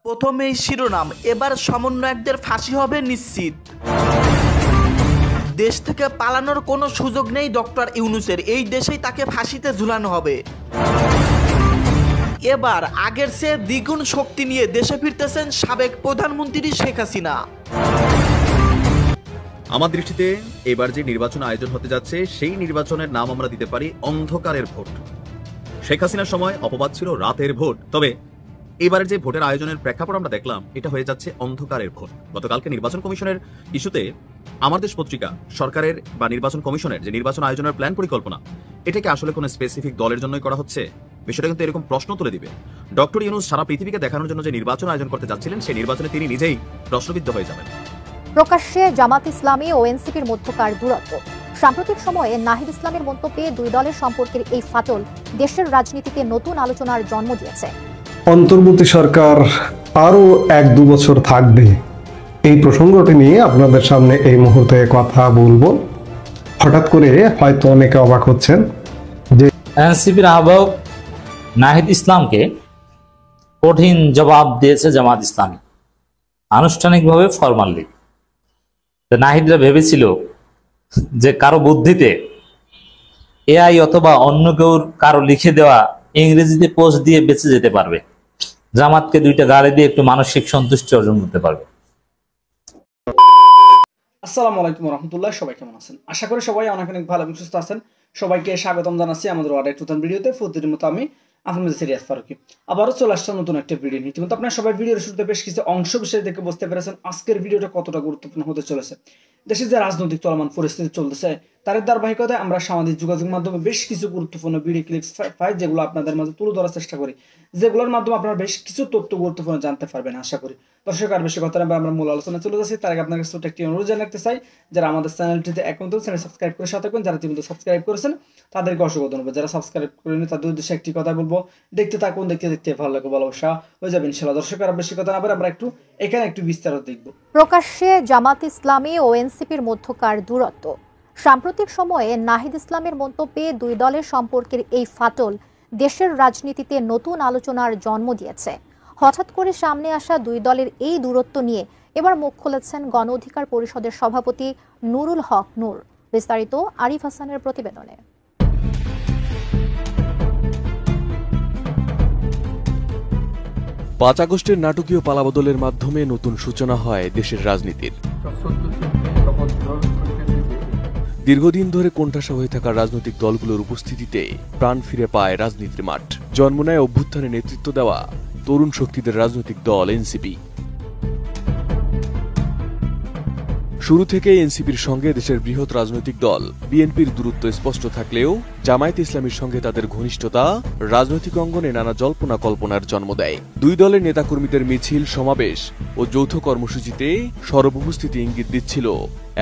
প্রথমেই শিরোনাম, এবার সমন্বয়কদের ফাঁসি হবে নিশ্চিত। দেশ থেকে পালানোর কোনো সুযোগ নেই ডক্টর ইউনূসের, এই দেশেই তাকে ফাঁসিতে ঝুলানো হবে। এবার আগের চেয়ে দ্বিগুণ শক্তি নিয়ে দেশে ফিরতেছেন সাবেক প্রধানমন্ত্রী শেখ হাসিনা। আমার দৃষ্টিতে এবার যে নির্বাচন আয়োজন হতে যাচ্ছে সেই নির্বাচনের নাম আমরা দিতে পারি অন্ধকারের ভোট। শেখ হাসিনার সময় অপবাদ ছিল রাতের ভোট, তবে এবারের যে ভোটের আয়োজনের প্রেক্ষাপট আমরা দেখলাম এটা হয়ে যাচ্ছে অন্ধকারের ভোট। গতকালকে নির্বাচন কমিশনের ইস্যুতে আমার দেশ পত্রিকা সরকারের বা নির্বাচন কমিশনের যে নির্বাচন আয়োজনের প্ল্যান পরিকল্পনা এটাকে আসলে কোনো স্পেসিফিক দলের জন্যই করা হচ্ছে, বিষয়টা কিন্তু এরকম প্রশ্ন তুলে দিবে। ডক্টর ইউনূস সারা পৃথিবীকে দেখানোর জন্য যে নির্বাচন আয়োজন করতে যাচ্ছিলেন সেই নির্বাচনে তিনি নিজেই প্রশ্নবিদ্ধ হয়ে যাবেন। প্রকাশ্যে জামাত ইসলামী ও এনসিপির মধ্যকার দূরত্ব। সাম্প্রতিক সময়ে নাহিদ ইসলামের মন্তব্যে দুই দলের সম্পর্কের এই ফাটল দেশের রাজনীতিতে নতুন আলোচনার জন্ম দিয়েছে। অন্তর্বর্তী সরকার আরো 1-2 বছর থাকবে, এই প্রসঙ্গটি নিয়ে আপনাদের সামনে এই মুহূর্তে কথা বলবো। হঠাৎ করে হয়তো অনেকে অবাক হচ্ছেন যে এনসিপির আহ্বায়ক নাহিদ ইসলামকে কঠিন জবাব দিয়েছে জামাত ইসলামী, আনুষ্ঠানিকভাবে ফরমালি। নাহিদরা ভেবেছিল যে কারো বুদ্ধিতে এআই অথবা অন্য কেউ কারো লিখে দেওয়া ইংরেজিতে পোস্ট দিয়ে বেঁচে যেতে পারবে, জামাতকে 2টা গালি দিয়ে একটু মানসিক সন্তুষ্টি অর্জন করতে পারবে। আসসালামু আলাইকুম রহমতুল্লাহ, সবাই কেমন আছেন? আশা করি সবাই অনেক অনেক ভালো এবং সুস্থ আছেন। সবাইকে স্বাগতম জানাচ্ছি আমাদের আরেক নতুন ভিডিওতে। প্রতিদিনের মতো আমি আপনাদের সিরিয়াস ফারুকি আবারও চলে আসলাম নতুন একটা ভিডিও নিয়ে। ইতিমধ্যে আপনারা সবাই ভিডিওর শুরুতে বেশ কিছু অংশ বিষয় দেখে বুঝতে পেরেছেন আজকের ভিডিওটা কতটা গুরুত্বপূর্ণ হতে চলেছে। দেশে যে রাজনৈতিক চলমান পরিস্থিতি চলতেছে তার ধারাবাহিকতায় আমরা সামাজিক যোগাযোগ মাধ্যমে বেশ কিছু গুরুত্বপূর্ণ ভিডিও ক্লিপস পাই, যেগুলো আপনাদের মাঝে তুলে ধরার চেষ্টা করি, যেগুলোর মাধ্যমে আপনারা বেশ কিছু তথ্য গুরুত্বপূর্ণ জানতে পারবেন আশা করি। দর্শক, আর বেশি কথা না আমরা মূল আলোচনা চলে যাচ্ছি। তার আগে আপনার কাছে একটি অনুরোধ জানাতে চাই, যারা আমাদের চ্যানেলটিতে এখন চ্যানেল সাবস্ক্রাইব করে সাথে থাকুন, যারা ইতিমধ্যে সাবস্ক্রাইব করেছেন তাদেরকে অসংখ্য ধন্যবাদ। যারা সাবস্ক্রাইব করেনি তাদের উদ্দেশ্যে একটি কথা বলবো, দেখতে থাকুন, দেখতে দেখতে ভালো লাগে, ভালোবাসা হয়ে যাবে ইনশাআল্লাহ। দর্শক, আর বেশি কথা না বলে আমরা এখানে একটু বিস্তারিত দেখব। প্রকাশ্যে জামাত ইসলামী ও এনসিপির মধ্যকার দূরত্ব। সাম্প্রতিক সময়ে নাহিদ ইসলামের মন্তব্যে দুই দলের সম্পর্কের এই ফাটল দেশের রাজনীতিতে নতুন আলোচনার জন্ম দিয়েছে। হঠাৎ করে সামনে আসা দুই দলের এই দূরত্ব নিয়ে এবার মুখ খুলেছেন গণ অধিকার পরিষদের সভাপতি নুরুল হক নূর। বিস্তারিত আরিফ হাসানের প্রতিবেদনে। 5 আগস্টের নাটকীয় পালাবদলের মাধ্যমে নতুন সূচনা হয় দেশের রাজনীতির। দীর্ঘদিন ধরে কোণঠাসা হয়ে থাকা রাজনৈতিক দলগুলোর উপস্থিতিতে প্রাণ ফিরে পায় রাজনীতির মাঠ। জন্ম নেয় অভ্যুত্থানে নেতৃত্ব দেওয়া তরুণ শক্তিদের রাজনৈতিক দল এনসিপি। শুরু থেকে এনসিপির সঙ্গে দেশের বৃহৎ রাজনৈতিক দল বিএনপির দূরত্ব স্পষ্ট থাকলেও জামায়াতে ইসলামীর সঙ্গে তাদের ঘনিষ্ঠতা রাজনৈতিক অঙ্গনে নানা জল্পনা কল্পনার জন্ম দেয়। দুই দলের নেতাকর্মীদের মিছিল, সমাবেশ ও যৌথ কর্মসূচিতে সর্বউপস্থিতি ইঙ্গিত দিচ্ছিল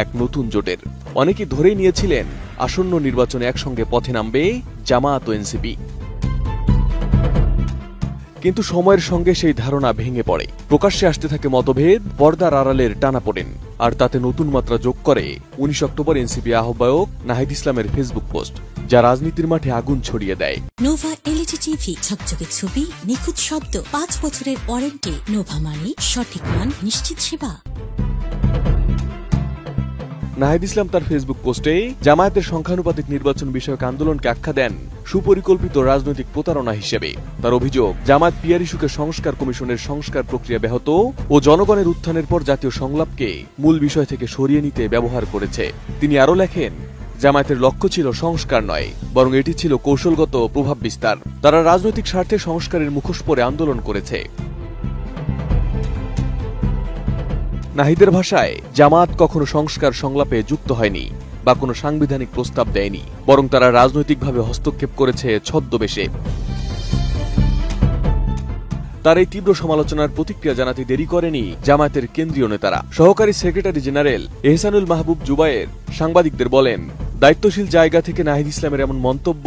এক নতুন জোটের। অনেকে ধরেই নিয়েছিলেন আসন্ন নির্বাচনে একসঙ্গে পথে নামবে জামায়াত ও এনসিপি। কিন্তু সময়ের সঙ্গে সেই ধারণা ভেঙে পড়ে। প্রকাশ্যে আসতে থাকে মতভেদ, পর্দার আড়ালের টানাপোড়েন, আর তাতে নতুন মাত্রা যোগ করে 19 অক্টোবর এনসিপি আহ্বায়ক নাহিদ ইসলামের ফেসবুক পোস্ট, যা রাজনীতির মাঠে আগুন ছড়িয়ে দেয়। নোভা এলইডি টিভি, ঝকঝকে ছবি, নিখুঁত শব্দ, 5 বছরের ওয়ারেন্টি। নোভা মানি সঠিক মান, নিশ্চিত সেবা। নাহিদ ইসলাম তার ফেসবুক পোস্টে জামায়াতের সংখ্যানুপাতিক নির্বাচন বিষয়ক আন্দোলনকে আখ্যা দেন সুপরিকল্পিত রাজনৈতিক প্রতারণা হিসেবে। তার অভিযোগ, জামায়াত পিয়ার ইস্যুকে সংস্কার কমিশনের সংস্কার প্রক্রিয়া ব্যাহত ও জনগণের উত্থানের পর জাতীয় সংলাপকে মূল বিষয় থেকে সরিয়ে নিতে ব্যবহার করেছে। তিনি আরও লেখেন, জামায়াতের লক্ষ্য ছিল সংস্কার নয়, বরং এটি ছিল কৌশলগত প্রভাব বিস্তার। তারা রাজনৈতিক স্বার্থে সংস্কারের মুখোশ পরে আন্দোলন করেছে। নাহিদের ভাষায়, জামায়াত কখনো সংস্কার সংলাপে যুক্ত হয়নি বা কোনো সাংবিধানিক প্রস্তাব দেয়নি, বরং তারা রাজনৈতিকভাবে হস্তক্ষেপ করেছে ছদ্মবেশে। তার এই তীব্র সমালোচনার প্রতিক্রিয়া জানাতে দেরি করেনি জামায়াতের কেন্দ্রীয় নেতারা। সহকারী সেক্রেটারি জেনারেল এহসানুল মাহবুব জুবায়ের সাংবাদিকদের বলেন, দায়িত্বশীল জায়গা থেকে নাহিদ ইসলামের এমন মন্তব্য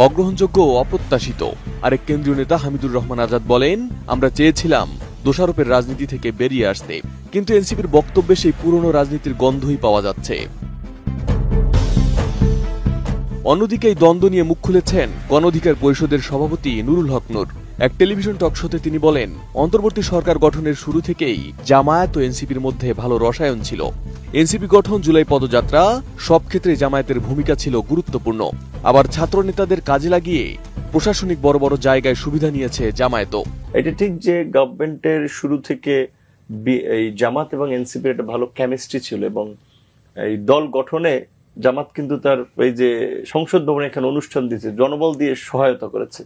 অগ্রহণযোগ্য ও অপ্রত্যাশিত। আরেক কেন্দ্রীয় নেতা হামিদুর রহমান আজাদ বলেন, আমরা চেয়েছিলাম দোষারোপের রাজনীতি থেকে বেরিয়ে আসতে, কিন্তু এনসিপির বক্তব্যে সেই পুরনো রাজনীতির গন্ধই পাওয়া যাচ্ছে। অন্যদিকে এই দ্বন্দ্ব নিয়ে মুখ খুলেছেন গণ অধিকার পরিষদের সভাপতি নুরুল হক নূর। এক টেলিভিশন টক শোতে তিনি বলেন, অন্তর্বর্তী সরকার গঠনের শুরু থেকেই জামায়াত ও এনসিপির মধ্যে ভালো রসায়ন ছিল। এনসিপি গঠন, জুলাই পদযাত্রা সব ক্ষেত্রে জামায়াতের ভূমিকা ছিল গুরুত্বপূর্ণ। আবার ছাত্র নেতাদের কাজে লাগিয়ে প্রশাসনিক বড় বড় জায়গায় সুবিধা নিয়েছে জামায়াতও। এটা ঠিক যে গভর্নমেন্টের শুরু থেকে এই জামাত এবং এনসিপির একটা ভালো কেমিস্ট্রি ছিল, এবং এই দল গঠনে জামাত কিন্তু তার এই যে সংসদ ভবনে এখানে অনুষ্ঠান দিয়েছে, জনবল দিয়ে সহায়তা করেছে।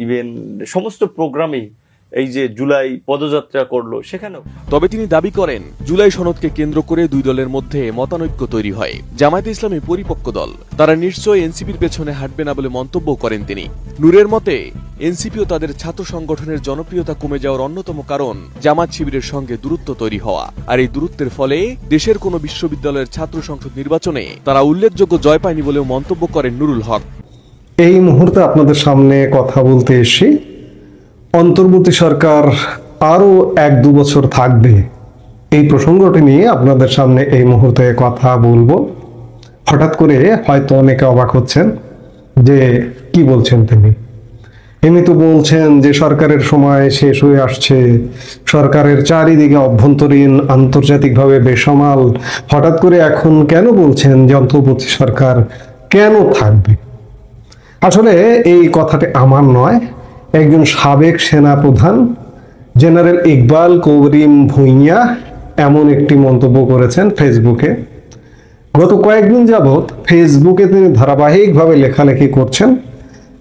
ইভেন সমস্ত প্রোগ্রামই এই যে জুলাই পদযাত্রা করলো সেখানেও। তবে তিনি দাবি করেন, জুলাই সনদকে কেন্দ্র করে দুই দলের মধ্যে মতানৈক্য তৈরি হয়। জামায়াতে ইসলামী পরিপক্ক দল, তারা নিশ্চয়ই এনসিপির পেছনে হাঁটবে না বলে মন্তব্য করেন তিনি। নূরের মতে, এনসিপিও তাদের ছাত্র সংগঠনের জনপ্রিয়তা কমে যাওয়ার অন্যতম কারণ জামাত শিবিরের সঙ্গে দূরত্ব তৈরি হওয়া। আর এই দূরত্বের ফলে দেশের কোনো বিশ্ববিদ্যালয়ের ছাত্র সংসদ নির্বাচনে তারা উল্লেখযোগ্য জয় পায়নি বলেও মন্তব্য করেন নুরুল হক। এই মুহূর্তে আপনাদের সামনে কথা বলতে এসে অন্তর্বর্তী সরকার আরো 1-2 বছর থাকবে, এই প্রসঙ্গটি নিয়ে আপনাদের সামনে এই মুহূর্তে কথা বলবো। হঠাৎ করে হয়তো অনেকে অবাক হচ্ছেন যে কি বলছেন তিনি। এমনি তো বলছেন যে সরকারের সময় শেষ হয়ে আসছে, সরকারের চারিদিকে অভ্যন্তরীণ আন্তর্জাতিকভাবে বেসামাল, হঠাৎ করে এখন কেন বলছেন যে অন্তর্বর্তী সরকার কেন থাকবে? আসলে এই কথাটি আমার নয়, একজন সাবেক সেনা প্রধান জেনারেল ইকবাল করিম ভুঁইয়া এমন একটি মন্তব্য করেছেন ফেসবুকে। গত কয়েকদিন যাবৎ ফেসবুকে তিনি ধারাবাহিকভাবে লেখালেখি করছেন।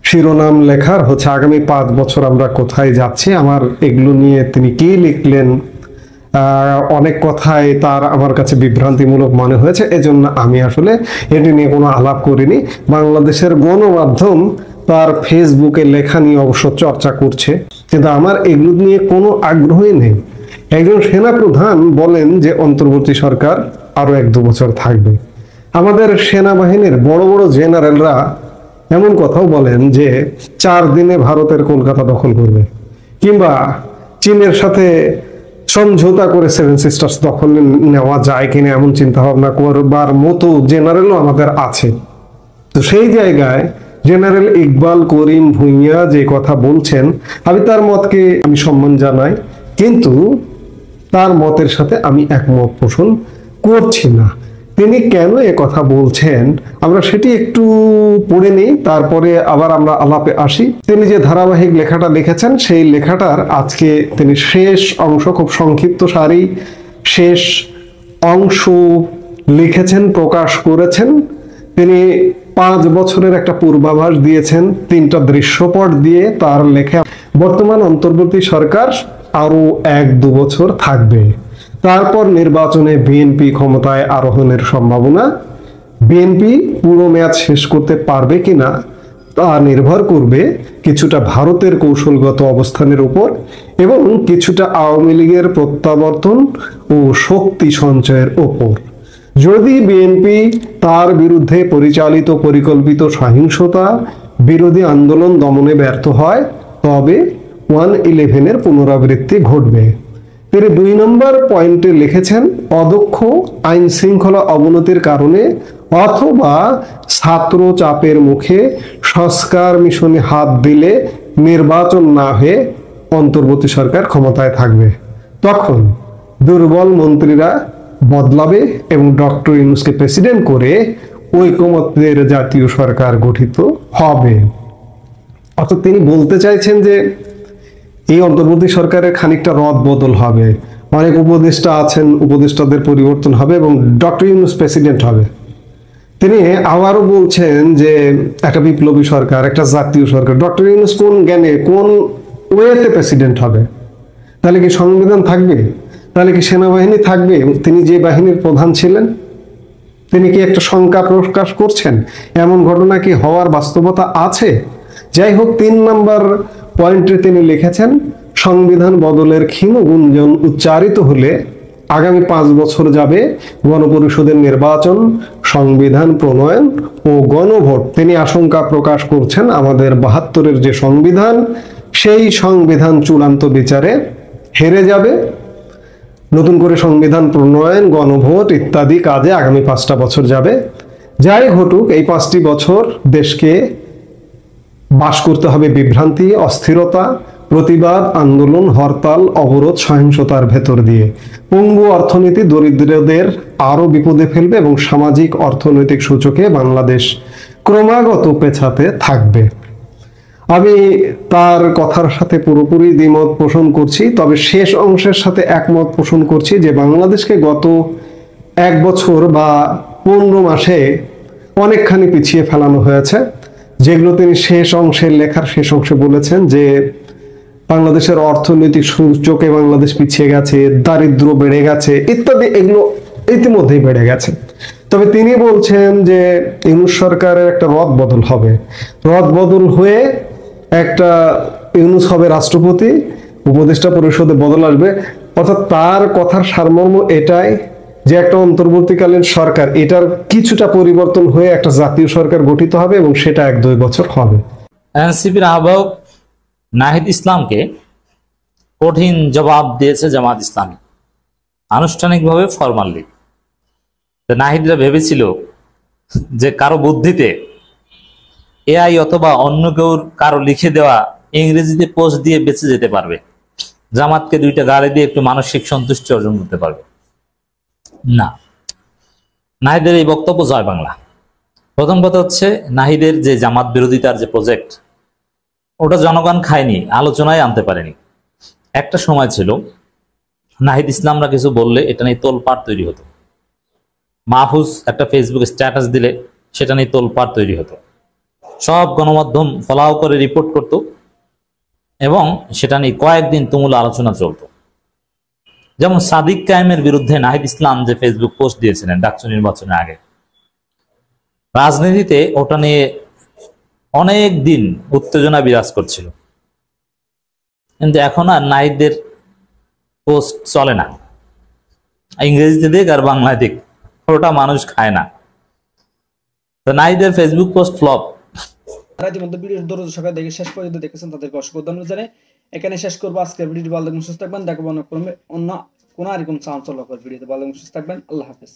শিরোনাম লেখার হচ্ছে আগামী 5 বছর আমরা কোথায় যাচ্ছি। আমার এগুলো নিয়ে তিনি কি লিখলেন, অনেক কথাই তার আমার কাছে বিভ্রান্তিমূলক মনে হয়েছে, এজন্য আমি আসলে এটি নিয়ে কোনো আলাপ করিনি। বাংলাদেশের গণমাধ্যম তার ফেসবুকে লেখা নিয়ে অবশ্য চর্চা করছে, কিন্তু আমার এগুলো নিয়ে কোনো আগ্রহই নেই। একজন সেনাপ্রধান বলেন যে অন্তর্বর্তী সরকার আরো 1-2 বছর থাকবে। আমাদের সেনাবাহিনীর বড় বড় জেনারেলরা এমন কথাও বলেন যে 4 দিনে ভারতের কলকাতা দখল করবে, কিংবা চীনের সাথে সমঝোতা করে 7 সিস্টার্স দখল নেওয়া যায় কিনা এমন চিন্তা ভাবনা করবার মতো জেনারেলও আমাদের আছে। তো সেই জায়গায় জেনারেল ইকবাল করিম ভুঁইয়া যে কথা বলছেন, আমি তার মতকে আমি সম্মান জানাই, কিন্তু তার মতের সাথে আমি একমত পোষণ করছি না। তিনি কেন এ কথা বলছেন আমরা সেটি একটু পড়ে নেই, তারপরে আবার আমরা আলাপে আসি। তিনি যে ধারাবাহিক লেখাটা লিখেছেন সেই লেখাটার আজকে তিনি শেষ অংশ, খুব সংক্ষিপ্ত সারি শেষ অংশ লিখেছেন, প্রকাশ করেছেন। তিনি 5 বছরের একটা পূর্বাভাস দিয়েছেন 3টা দৃশ্যপট দিয়ে তার লেখা। বর্তমান অন্তর্বর্তী সরকার আরো 1-2 বছর থাকবে, তারপর নির্বাচনে বিএনপি ক্ষমতায় আরোহণের সম্ভাবনা। বিএনপি পুরো মেয়াদ শেষ করতে পারবে কিনা তা নির্ভর করবে কিছুটা ভারতের কৌশলগত অবস্থানের উপর এবং কিছুটা আওয়ামী লীগের প্রত্যাবর্তন ও শক্তি সঞ্চয়ের উপর। যদি বিএনপি তার বিরুদ্ধে পরিচালিত পরিকল্পিত সহিংসতা বিরোধী আন্দোলন দমনে ব্যর্থ হয়, তবে 1/11-এর পুনরাবৃত্তি ঘটবে। তিনি 2 নম্বর পয়েন্টে লিখেছেন, অদক্ষ আইন শৃঙ্খলা অবনতির কারণে অথবা ছাত্র চাপের মুখে সংস্কার মিশনে হাত দিলে নির্বাচন না হয়ে অন্তর্বর্তী সরকার ক্ষমতায় থাকবে। তখন দুর্বল মন্ত্রীরা বদলাবে এবং ডক্টর ইউনূসকে প্রেসিডেন্ট করে ঐকমত্যের জাতীয় সরকার গঠিত হবে। অর্থাৎ তিনি বলতে চাইছেন যে এই অন্তর্বর্তী সরকারের খানিকটা রদ বদল হবে, অনেক উপদেষ্টা আছেন, উপদেষ্টাদের পরিবর্তন হবে এবং ডক্টর ইউনূস প্রেসিডেন্ট হবে। তিনি আবারও বলছেন যে একটা বিপ্লবী সরকার, একটা জাতীয় সরকার। ডক্টর ইউনূস কোন জ্ঞানে, কোন ওয়েতে প্রেসিডেন্ট হবে? তাহলে কি সংবিধান থাকবে? তাহলে কি সেনাবাহিনী থাকবে? তিনি যে বাহিনীর প্রধান ছিলেন, তিনি কি একটা শঙ্কা প্রকাশ করছেন? এমন ঘটনা কি হওয়ার বাস্তবতা আছে? যাই হোক, 3 নম্বর পয়েন্টে তিনি লিখেছেন, সংবিধান বদলের ক্ষীণ গুঞ্জন উচ্চারিত হলে আগামী 5 বছর যাবে গণপরিষদের নির্বাচন, সংবিধান প্রণয়ন ও গণভোট। তিনি আশঙ্কা প্রকাশ করছেন আমাদের 72-এর যে সংবিধান, সেই সংবিধান চূড়ান্ত বিচারে হেরে যাবে। নতুন করে সংবিধান প্রণয়ন, গণভোট ইত্যাদি কাজে আগামী 5টা বছর যাবে। যাই ঘটুক, এই 5টি বছর দেশকে বাস করতে হবে বিভ্রান্তি, অস্থিরতা, প্রতিবাদ, আন্দোলন, হরতাল, অবরোধ, সহিংসতার ভেতর দিয়ে। পঙ্গু অর্থনীতি দরিদ্রদের আরো বিপদে ফেলবে এবং সামাজিক অর্থনৈতিক সূচকে বাংলাদেশ ক্রমাগত পেছাতে থাকবে। আমি তার কথার সাথে পুরোপুরি দ্বিমত পোষণ করছি, তবে শেষ অংশের সাথে একমত পোষণ করছি যে বাংলাদেশকে গত 1 বছর বা 15 মাসে অনেকখানি পিছিয়ে ফেলানো হয়েছে, যেগুলো তিনি শেষ অংশে বলেছেন যে বাংলাদেশের অর্থনৈতিক সূচকে বাংলাদেশ পিছিয়ে গেছে, দারিদ্র্য বেড়ে গেছে ইত্যাদি, এগুলো ইতিমধ্যেই বেড়ে গেছে। তবে তিনি বলছেন যে ইউনূস সরকারের একটা রদ বদল হয়ে একটা ইউনূস হবে রাষ্ট্রপতি, উপদেষ্টা পরিষদে বদল আসবে। অর্থাৎ তার কথার সারমর্ম এটাই যে একটা অন্তর্বর্তীকালীন সরকার, এটার কিছুটা পরিবর্তন হয়ে একটা জাতীয় সরকার গঠিত হবে এবং সেটা 1-2 বছর হবে। এনসিপির আহ্বায়ক নাহিদ ইসলামকে কঠিন জবাব দিয়েছে জামাত ইসলামী, আনুষ্ঠানিকভাবে ফরমালি। নাহিদরা ভেবেছিল যে কারো বুদ্ধিতে এআই অথবা অন্য কারো লিখে দেওয়া ইংরেজিতে পোস্ট দিয়ে বেঁচে যেতে পারবে, জামাতকে 2টা গালি দিয়ে একটু মানসিক সন্তুষ্টি অর্জন করতে পারবে। না, নাহিদের এই বক্তব্য জয় বাংলা। প্রথম কথা হচ্ছে, নাহিদের যে জামাত বিরোধিতার যে প্রজেক্ট, ওটা জনগণ খায়নি, আলোচনায় আনতে পারেনি। একটা সময় ছিল নাহিদ ইসলামরা কিছু বললে এটা নিয়ে তোলপাড় তৈরি হতো, মাহফুজ একটা ফেসবুকে স্ট্যাটাস দিলে সেটা নিয়ে তোলপাড় তৈরি হতো, সব গণমাধ্যম ফলাও করে রিপোর্ট করত এবং সেটা নিয়ে কয়েকদিন তুমুল আলোচনা চলত। যেমন সাদিক কায়েমের বিরুদ্ধে নাহিদ ইসলাম যে ফেসবুক পোস্ট দিয়েছিলেন ডাকসু নির্বাচনের আগে, রাজনীতিতে ওটা নিয়ে অনেক দিন উত্তেজনা বিরাজ করছিল। কিন্তু এখন আর নাহিদের পোস্ট চলে না, ইংরেজিতে দিক আর বাংলায় দিক, ওটা মানুষ খায় না। তো নাহিদের ফেসবুক পোস্ট ফ্লপ। তারা ইতিমধ্যে ভিডিওর দূর সবাই দেখে শেষ পর্যন্ত দেখেছেন, তাদেরকে অসংখ্য ধন্যবাদ জানাই। এখানে শেষ করবো আজকের ভিডিওটি। ভালো থাকবেন, সুস্থ থাকবেন, দেখাবো অন্য কোনো এরকম চাঞ্চল্যকর ভিডিওতে। ভালো থাকবেন, সুস্থ থাকবেন, আল্লাহ হাফেজ।